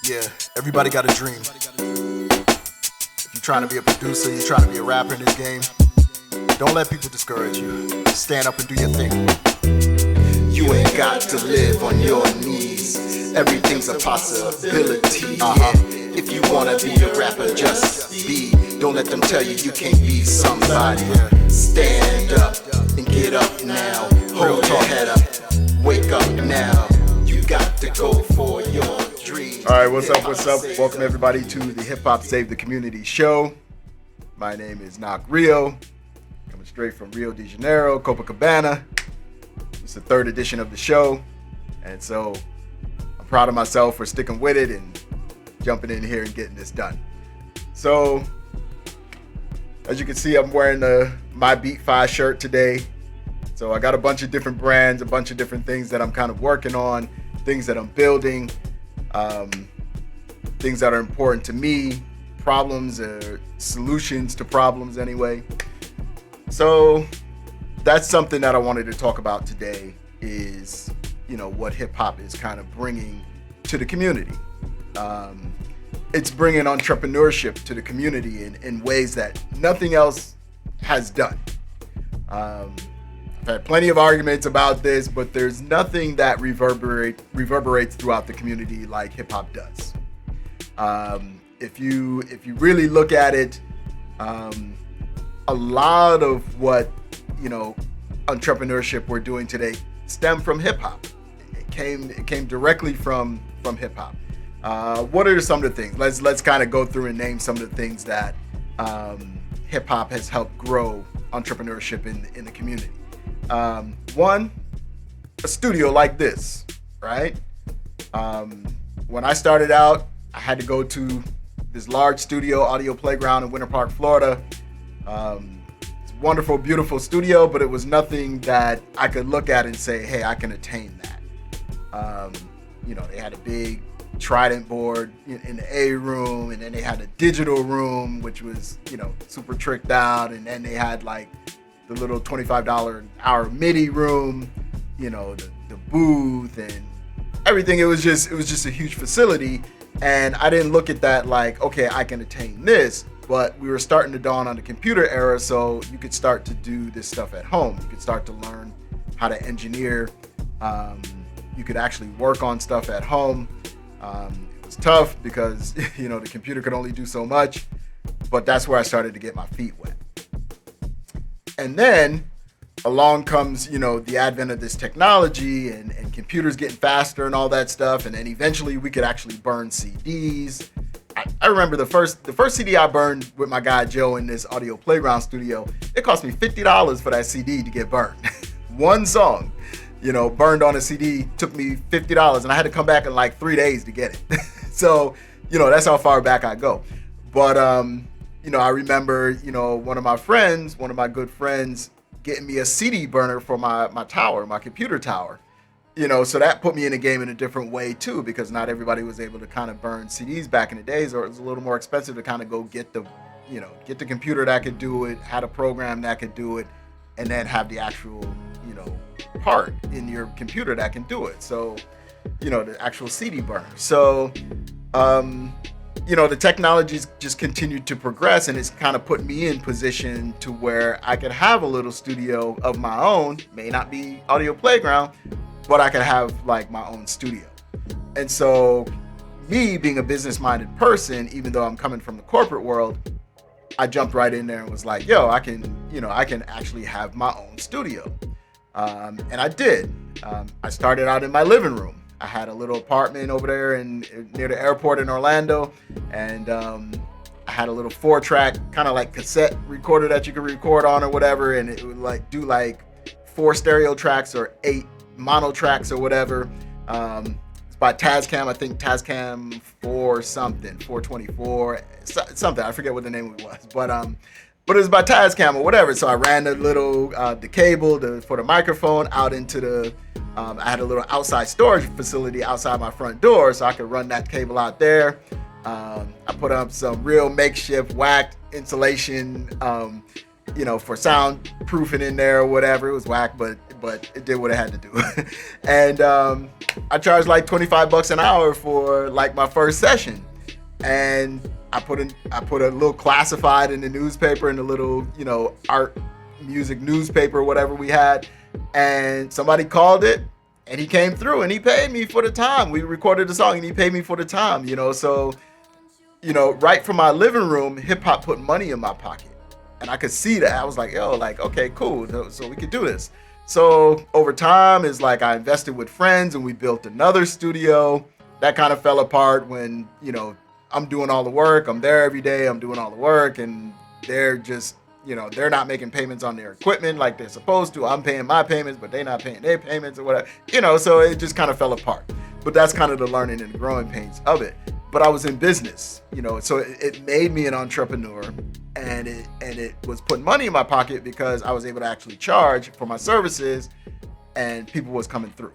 Yeah, everybody got a dream. If you're trying to be a producer, you're trying to be a rapper in this game, don't let people discourage you. Stand up and do your thing. You ain't got to live on your knees. Everything's a possibility. Yeah. If you wanna be a rapper, just be. Don't let them tell you can't be somebody. Stand up and get up now. Hold your head up. Wake up now. You got to go for your dreams. All right, what's up? Welcome everybody to the Hiphop Save the Community show. My name is Knock Rio, coming straight from Rio de Janeiro, Copacabana. It's the third edition of the show, and so I'm proud of myself for sticking with it and jumping in here and getting this done. So, as you can see, I'm wearing the My Beat 5 shirt today. So I got a bunch of different brands, a bunch of different things that I'm kind of working on, things that I'm building, things that are important to me, problems or solutions to problems anyway. So that's something that I wanted to talk about today is, what hip hop is kind of bringing to the community. It's bringing entrepreneurship to the community in ways that nothing else has done. I've had plenty of arguments about this, but there's nothing that reverberates throughout the community like hip hop does. If you really look at it, a lot of what entrepreneurship we're doing today stem from hip hop. It came directly from hip hop. What are some of the things? Let's kind of go through and name some of the things that hip hop has helped grow entrepreneurship in the community. One, a studio like this, right? When I started out, I had to go to this large studio, Audio Playground in Winter Park, Florida. It's a wonderful, beautiful studio, but it was nothing that I could look at and say, hey, I can attain that. They had a big Trident board in the A room, and then they had a digital room, which was, super tricked out, and then they had like the little $25 an hour MIDI room, the booth and everything. It was just a huge facility. And I didn't look at that like, okay, I can attain this, but we were starting to dawn on the computer era. So you could start to do this stuff at home. You could start to learn how to engineer. You could actually work on stuff at home. It was tough because, the computer could only do so much, but that's where I started to get my feet wet. And then along comes, the advent of this technology and computers getting faster and all that stuff. And then eventually we could actually burn CDs. I remember the first CD I burned with my guy Joe in this Audio Playground studio. It cost me $50 for that CD to get burned. One song, burned on a CD took me $50, and I had to come back in like 3 days to get it. So, that's how far back I go. But I remember, one of my good friends, getting me a CD burner for my tower, my computer tower. So that put me in the game in a different way too, because not everybody was able to kind of burn CDs back in the days, or it was a little more expensive to kind of go get the computer that could do it, had a program that could do it, and then have the actual, part in your computer that can do it. So, the actual CD burner. So, the technology's just continued to progress, and it's kind of put me in position to where I could have a little studio of my own. May not be Audio Playground, but I could have like my own studio. And so me being a business-minded person, even though I'm coming from the corporate world, I jumped right in there and was like, yo, I can actually have my own studio. And I did. I started out in my living room. I had a little apartment over there near the airport in Orlando, and I had a little 4-track kind of like cassette recorder that you could record on or whatever, and it would like do like 4 stereo tracks or 8 mono tracks or whatever. It's by Tascam, I think Tascam 424, something. I forget what the name was, but it was by Tascam or whatever. So I ran the cable for the microphone out into the. I had a little outside storage facility outside my front door, so I could run that cable out there. I put up some real makeshift whacked insulation, for soundproofing in there or whatever. It was whack, but but it did what it had to do. And I charged like $25 an hour for like my first session. And I put a little classified in the newspaper, in the little, art, music newspaper, whatever we had. And somebody called it, and he came through and he paid me for the time. We recorded the song and he paid me for the time, So, right from my living room, hip hop put money in my pocket. And I could see that. I was like, okay, cool. So we could do this. So over time, it's like I invested with friends and we built another studio. That kind of fell apart when, I'm doing all the work. I'm there every day. I'm doing all the work. And they're just, they're not making payments on their equipment like they're supposed to. I'm paying my payments, but they're not paying their payments or whatever. So it just kind of fell apart. But that's kind of the learning and the growing pains of it. But I was in business, so it made me an entrepreneur, and it was putting money in my pocket because I was able to actually charge for my services, and people was coming through.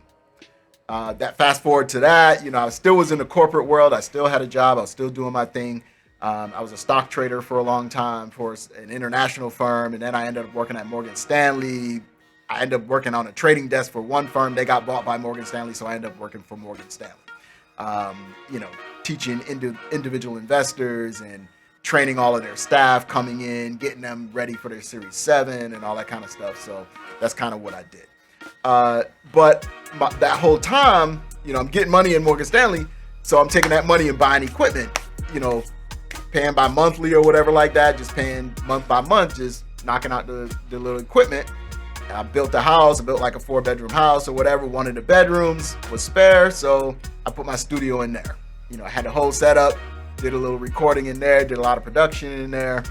That fast forward to that, I still was in the corporate world. I still had a job. I was still doing my thing. I was a stock trader for a long time for an international firm, and then I ended up working at Morgan Stanley. I ended up working on a trading desk for one firm. They got bought by Morgan Stanley, so I ended up working for Morgan Stanley. Teaching individual investors and training all of their staff coming in, getting them ready for their Series 7 and all that kind of stuff. So that's kind of what I did. But that whole time, I'm getting money in Morgan Stanley. So I'm taking that money and buying equipment, paying by monthly or whatever like that, just paying month by month, just knocking out the little equipment. I built a house. I built like a 4-bedroom house or whatever. One of the bedrooms was spare, so I put my studio in there. I had the whole setup, did a little recording in there, did a lot of production in there.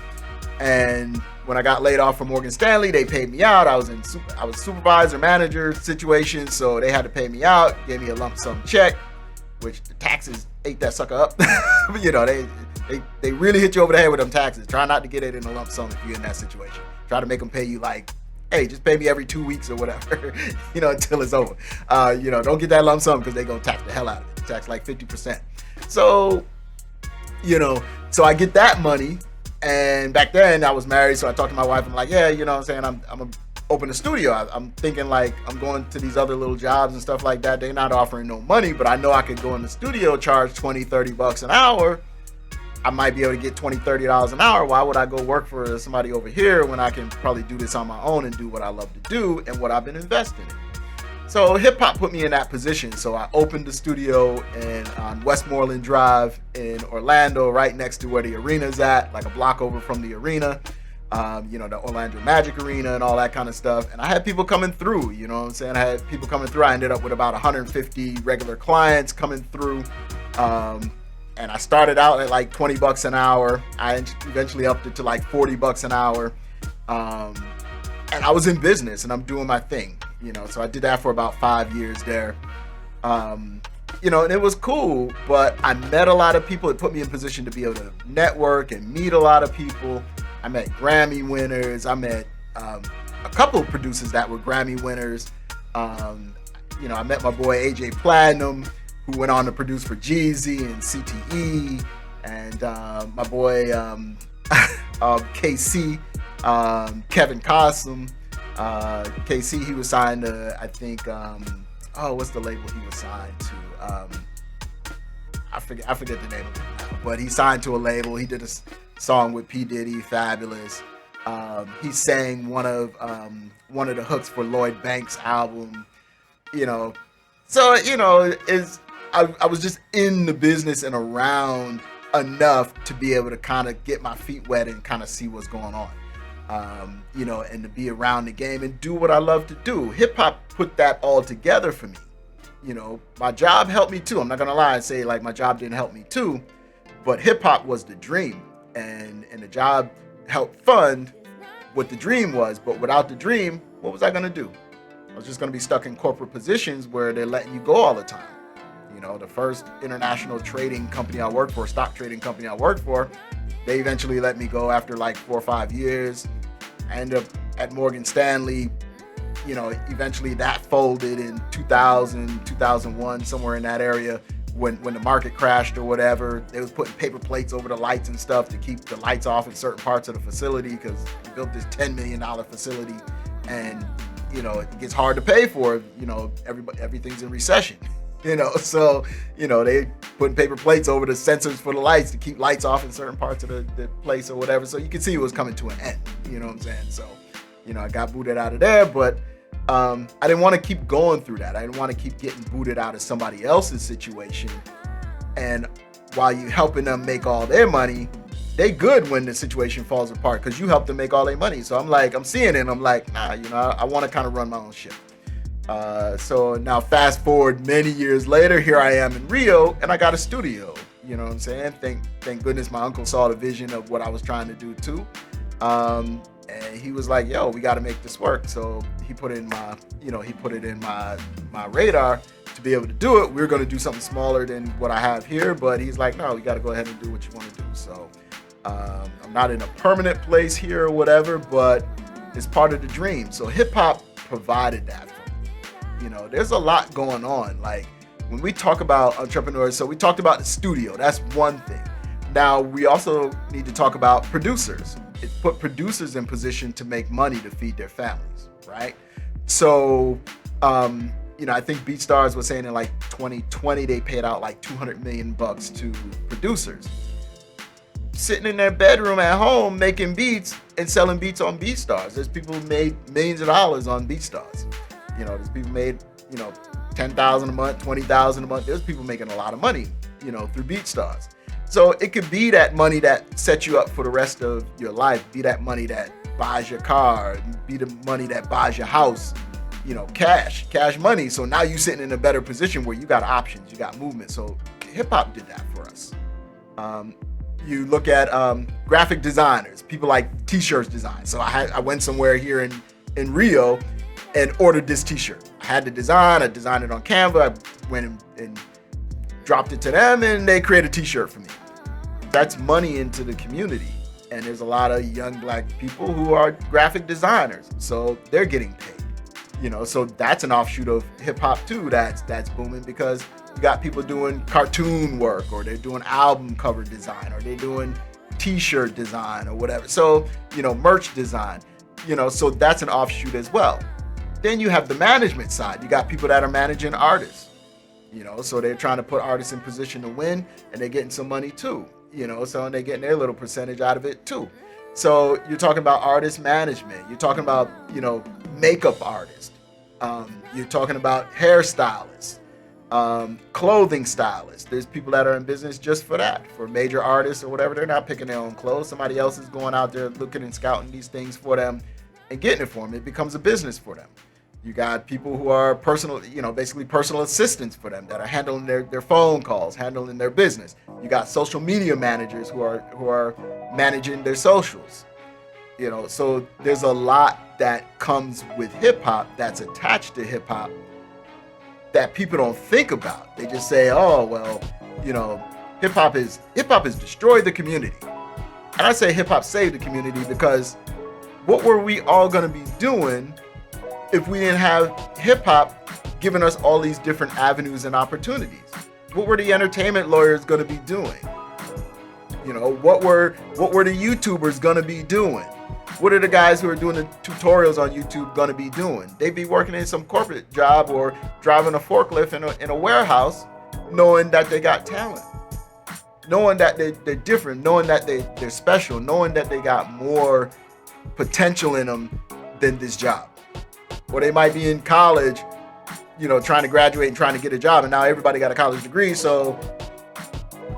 And when I got laid off from Morgan Stanley, they paid me out. I was supervisor, manager situation, so they had to pay me out, gave me a lump sum check, which the taxes ate that sucker up. They really hit you over the head with them taxes. Try not to get it in a lump sum if you're in that situation. Try to make them pay you like, hey, just pay me every 2 weeks or whatever, until it's over. Don't get that lump sum because they're going to tax the hell out of it. Tax like 50%. So, so I get that money. And back then I was married. So I talked to my wife. I'm like, yeah, I'm saying I'm going to open a studio. I'm thinking like I'm going to these other little jobs and stuff like that. They're not offering no money, but I know I could go in the studio, charge $20-$30 an hour. I might be able to get $20-$30 an hour. Why would I go work for somebody over here when I can probably do this on my own and do what I love to do and what I've been investing in? So hip hop put me in that position. So I opened the studio on Westmoreland Drive in Orlando, right next to where the arena's at, like a block over from the arena, the Orlando Magic Arena and all that kind of stuff. And I had people coming through, I had people coming through. I ended up with about 150 regular clients coming through. And I started out at like $20 an hour. I eventually upped it to like $40 an hour. And I was in business and I'm doing my thing, so I did that for about 5 years there. And it was cool, but I met a lot of people. It put me in position to be able to network and meet a lot of people. I met Grammy winners. I met a couple of producers that were Grammy winners. I met my boy AJ Platinum, who went on to produce for Jeezy and CTE, and my boy KC, Kevin Cossum. KC, he was signed to, I think, what's the label he was signed to? I forget the name of it now, but he signed to a label. He did a song with P. Diddy, Fabulous. He sang one of the hooks for Lloyd Banks' album. So I was just in the business and around enough to be able to kind of get my feet wet and kind of see what's going on. And to be around the game and do what I love to do. Hip hop put that all together for me. My job helped me too. I'm not gonna lie and say like my job didn't help me too, but hip hop was the dream, and the job helped fund what the dream was. But without the dream, what was I gonna do? I was just gonna be stuck in corporate positions where they're letting you go all the time. The first international trading company I worked for, stock trading company I worked for, they eventually let me go after like 4 or 5 years. I ended up at Morgan Stanley. Eventually that folded in 2000, 2001, somewhere in that area when the market crashed or whatever. They was putting paper plates over the lights and stuff to keep the lights off in certain parts of the facility because we built this $10 million facility and it gets hard to pay for. Everything's in recession. So they putting paper plates over the sensors for the lights to keep lights off in certain parts of the place or whatever. So you can see it was coming to an end. You know what I'm saying? So I got booted out of there, but I didn't want to keep going through that. I didn't want to keep getting booted out of somebody else's situation. And while you helping them make all their money, they good when the situation falls apart because you help them make all their money. So I'm seeing it and I'm like, nah, I want to kind of run my own ship. So now fast forward many years later, here I am in Rio and I got a studio. You know what I'm saying? Thank goodness my uncle saw the vision of what I was trying to do too. And he was like, yo, we got to make this work. So he put it in my radar to be able to do it. We were going to do something smaller than what I have here, but he's like, no, we got to go ahead and do what you want to do. So I'm not in a permanent place here or whatever, but it's part of the dream. So hip hop provided that for me. There's a lot going on. Like when we talk about entrepreneurs, so we talked about the studio. That's one thing. Now we also need to talk about producers. It put producers in position to make money to feed their families, right? So, I think BeatStars was saying in like 2020, they paid out like $200 million to producers. Sitting in their bedroom at home, making beats and selling beats on BeatStars. There's people who made millions of dollars on BeatStars. There's people made, $10,000 a month, $20,000 a month. There's people making a lot of money, through BeatStars. So it could be that money that sets you up for the rest of your life, be that money that buys your car, be the money that buys your house, cash money. So now you're sitting in a better position where you got options, you got movement. So hip hop did that for us. You look at graphic designers, people like t-shirts design. So I went somewhere here in Rio and ordered this t-shirt. I had the design, I designed it on Canva, I went and dropped it to them and they created a t-shirt for me. That's money into the community. And there's a lot of young black people who are graphic designers. So they're getting paid. So that's an offshoot of hip hop too. That's booming because you got people doing cartoon work or they're doing album cover design or they're doing t-shirt design or whatever. So, merch design, so that's an offshoot as well. Then you have the management side. You got people that are managing artists, so they're trying to put artists in position to win and they're getting some money too, so they're getting their little percentage out of it too. So you're talking about artist management. You're talking about, makeup artists. You're talking about hairstylists, clothing stylists. There's people that are in business just for that, for major artists or whatever. They're not picking their own clothes. Somebody else is going out there looking and scouting these things for them and getting it for them. It becomes a business for them. You got people who are basically personal assistants for them that are handling their phone calls, handling their business. You got social media managers who are managing their socials. So there's a lot that comes with hip hop that's attached to hip hop that people don't think about. They just say, oh, well, hip hop has destroyed the community. And I say hip hop saved the community because what were we all going to be doing if we didn't have hip hop giving us all these different avenues and opportunities? What were the entertainment lawyers going to be doing? What were the YouTubers going to be doing? What are the guys who are doing the tutorials on YouTube going to be doing? They'd be working in some corporate job or driving a forklift in a warehouse, knowing that they got talent, knowing that they're different, knowing that they're special, knowing that they got more potential in them than this job. Or they might be in college, trying to graduate and trying to get a job, and now everybody got a college degree, so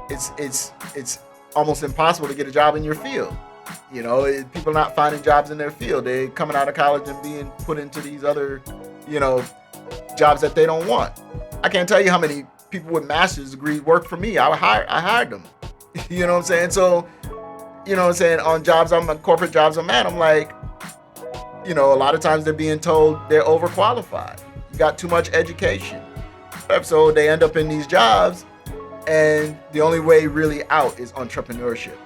it's almost impossible to get a job in your field. People are not finding jobs in their field. They're coming out of college and being put into these other, jobs that they don't want. I can't tell you how many people with master's degrees work for me. I hired them. You know what I'm saying? So, on jobs, on corporate jobs I'm at, I'm like, a lot of times they're being told they're overqualified. You got too much education. So they end up in these jobs, and the only way really out is entrepreneurship.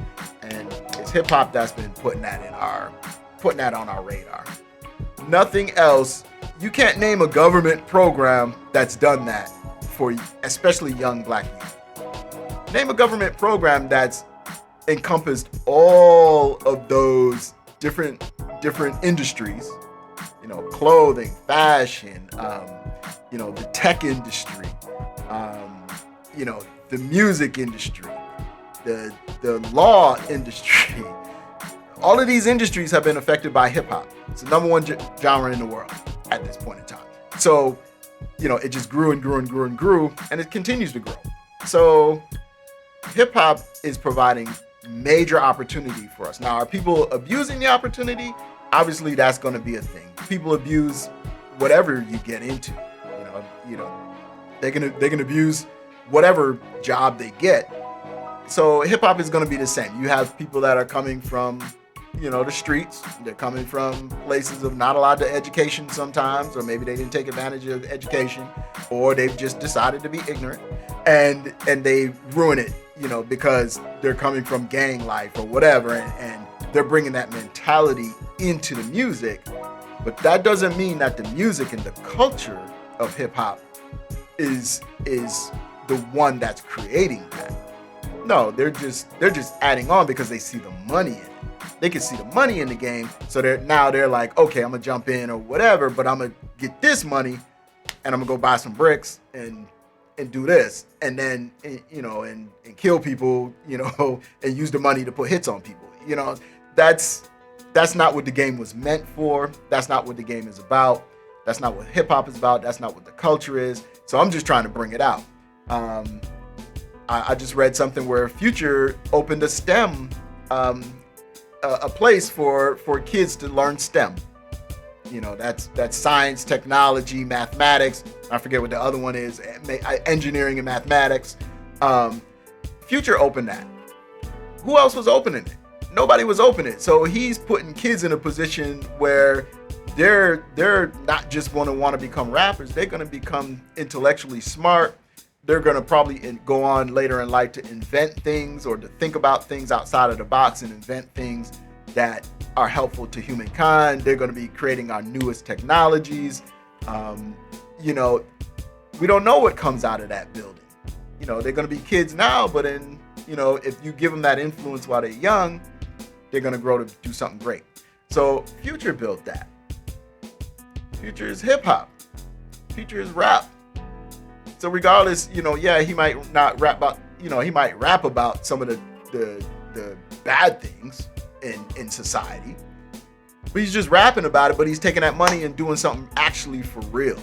And it's hip hop that's been putting that on our radar. Nothing else. You can't name a government program that's done that for especially young black youth. Name a government program that's encompassed all of those different industries, clothing, fashion, the tech industry, the music industry, the law industry. All of these industries have been affected by hip hop. It's the number one genre in the world at this point in time. So, it just grew and grew and grew and grew, and it continues to grow. So hip hop is providing major opportunity for us. Now, are people abusing the opportunity? Obviously, that's going to be a thing. People abuse whatever you get into. They can abuse whatever job they get. So hip hop is going to be the same. You have people that are coming from, the streets. They're coming from places of not allowed to education sometimes, or maybe they didn't take advantage of education, or they've just decided to be ignorant, and they ruin it, because they're coming from gang life or whatever, and they're bringing that mentality into the music. But that doesn't mean that the music and the culture of hip hop is the one that's creating that. No, they're just adding on because they see the money in it. They can see the money in the game, so they're like, okay, I'm gonna jump in or whatever, but I'm gonna get this money and I'm gonna go buy some bricks and do this, and then and kill people, and use the money to put hits on people. That's not what the game was meant for. That's not what the game is about. That's not what hip hop is about. That's not what the culture is. So I'm just trying to bring it out. I just read something where Future opened a STEM, a place for kids to learn STEM. That's science, technology, mathematics. I forget what the other one is, engineering and mathematics. Future opened that. Who else was opening it? Nobody was opening it. So he's putting kids in a position where they're not just going to want to become rappers. They're going to become intellectually smart. They're going to probably go on later in life to invent things, or to think about things outside of the box and invent things that are helpful to humankind. They're going to be creating our newest technologies. We don't know what comes out of that building. They're going to be kids now, but if you give them that influence while they're young, they're going to grow to do something great. So Future built that. Future is hip hop. Future is rap. So regardless, he might not rap about, he might rap about some of the bad things in society, but he's just rapping about it, but he's taking that money and doing something actually for real.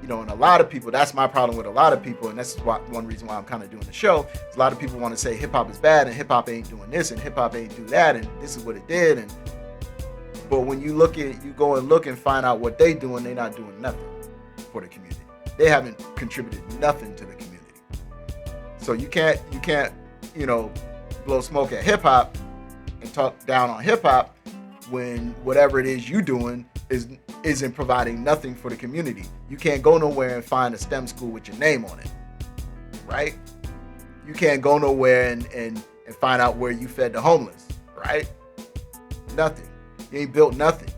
And a lot of people, that's my problem with a lot of people, and that's one reason why I'm kind of doing the show, is a lot of people want to say hip hop is bad, and hip hop ain't doing this, and hip hop ain't do that, and this is what it did, but when you go and look and find out what they doing, they're not doing nothing for the community. They haven't contributed nothing to the community. So you can't, blow smoke at hip hop and talk down on hip hop when whatever it is you doing isn't providing nothing for the community. You can't go nowhere and find a STEM school with your name on it, right? You can't go nowhere and find out where you fed the homeless, right? Nothing. You ain't built nothing.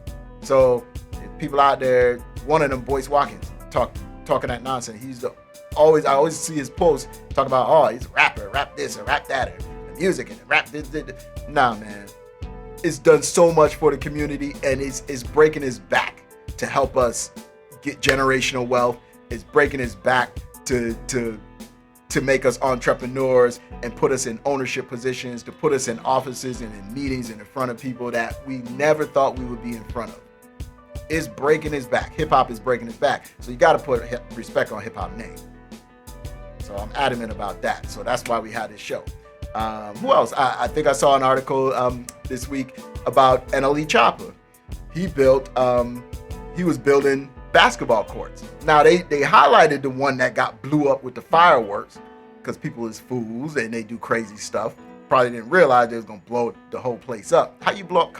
So if people out there, one of them, Boyce Watkins, talking that nonsense. I always see his posts talk about, he's a rapper, rap this or rap that, or the music and rap this. Nah, man. It's done so much for the community, and it's breaking his back to help us get generational wealth. It's breaking his back to make us entrepreneurs and put us in ownership positions, to put us in offices and in meetings and in front of people that we never thought we would be in front of. Is breaking his back. Hip hop is breaking his back. So you got to put respect on hip hop name. So I'm adamant about that. So that's why we had this show. Who else? I think I saw an article this week about NLE Chopper. He was building basketball courts. Now they highlighted the one that got blew up with the fireworks because people is fools and they do crazy stuff. Probably didn't realize they was gonna blow the whole place up. How you blow up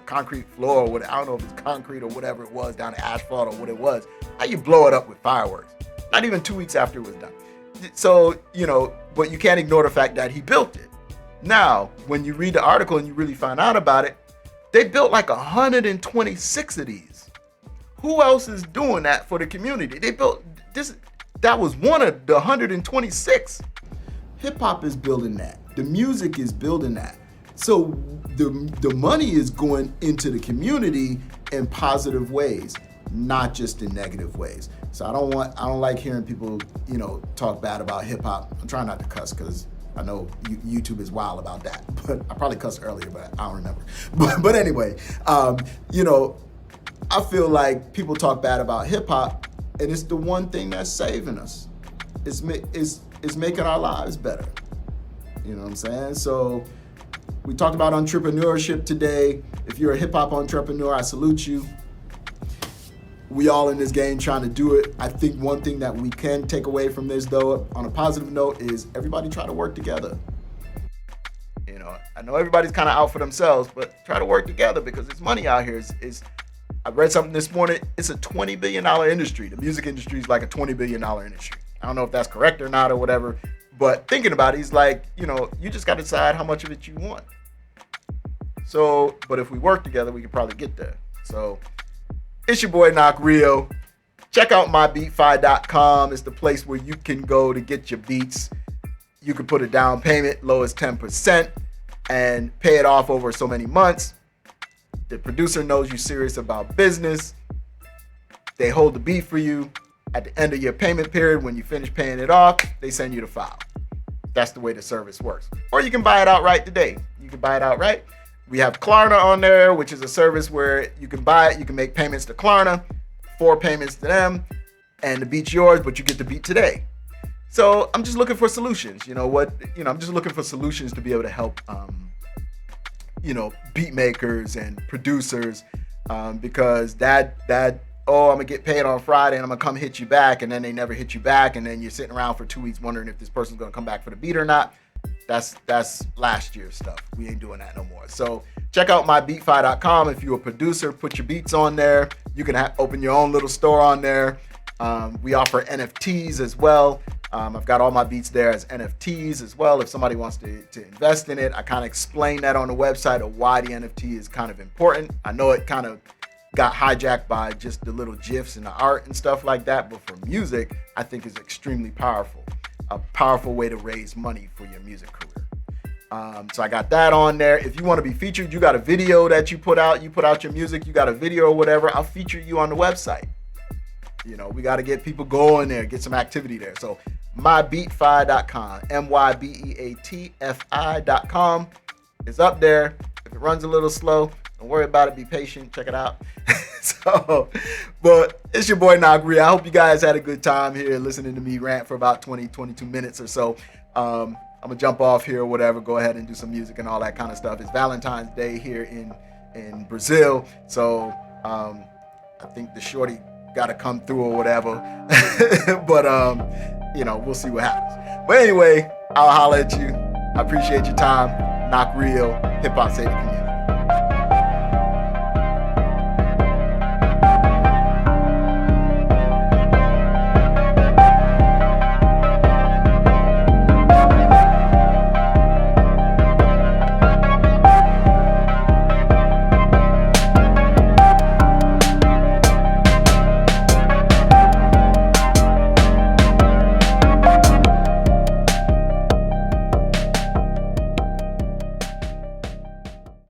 concrete floor or whatever? I don't know if it's concrete or whatever it was down to asphalt or what it was. How you blow it up with fireworks? Not even 2 weeks after it was done. So, but you can't ignore the fact that he built it. Now, when you read the article and you really find out about it, they built like 126 of these. Who else is doing that for the community? They built this. That was one of the 126. Hip hop is building that. The music is building that. So the money is going into the community in positive ways, not just in negative ways. So I don't like hearing people, talk bad about hip hop. I'm trying not to cuss because I know YouTube is wild about that, but I probably cussed earlier, but I don't remember. But anyway, I feel like people talk bad about hip hop, and it's the one thing that's saving us. It's making our lives better. You know what I'm saying? So we talked about entrepreneurship today. If you're a hip hop entrepreneur, I salute you. We all in this game trying to do it. I think one thing that we can take away from this, though, on a positive note, is everybody try to work together. I know everybody's kind of out for themselves, but try to work together because there's money out here. I read something this morning. It's a $20 billion industry. The music industry is like a $20 billion industry. I don't know if that's correct or not or whatever, but thinking about it, he's like, you just got to decide how much of it you want. So, but if we work together, we could probably get there. So, it's your boy Knock Rio. Check out mybeatfi.com. It's the place where you can go to get your beats. You can put a down payment, low as 10%, and pay it off over so many months. The producer knows you're serious about business. They hold the beat for you. At the end of your payment period, when you finish paying it off, they send you the file. That's the way the service works. Or you can buy it outright today. You can buy it outright. We have Klarna on there, which is a service where you can buy it. You can make payments to Klarna, 4 payments to them, and the beat's yours, but you get the beat today. So I'm just looking for solutions. I'm just looking for solutions to be able to help, beat makers and producers, because I'm gonna get paid on Friday and I'm gonna come hit you back, and then they never hit you back, and then you're sitting around for 2 weeks wondering if this person's gonna come back for the beat or not. That's last year's stuff. We ain't doing that no more. So check out mybeatfi.com. If you're a producer, put your beats on there. You can open your own little store on there. We offer NFTs as well. I've got all my beats there as NFTs as well. If somebody wants to invest in it, I kind of explain that on the website of why the NFT is kind of important. I know it kind of got hijacked by just the little GIFs and the art and stuff like that, but for music, I think is extremely powerful. A powerful way to raise money for your music career. So I got that on there. If you want to be featured, you got a video that you put out your music, you got a video or whatever, I'll feature you on the website. We got to get people going there, get some activity there. So mybeatfi.com, mybeatfi.com is up there. If it runs a little slow, don't worry about it. Be patient. Check it out. But it's your boy Nagri. I hope you guys had a good time here listening to me rant for about 22 minutes or so. I'm going to jump off here or whatever, go ahead and do some music and all that kind of stuff. It's Valentine's Day here in Brazil. So I think the shorty got to come through or whatever. But, we'll see what happens. But anyway, I'll holler at you. I appreciate your time. Knock Real, Hip Hop Safety Community.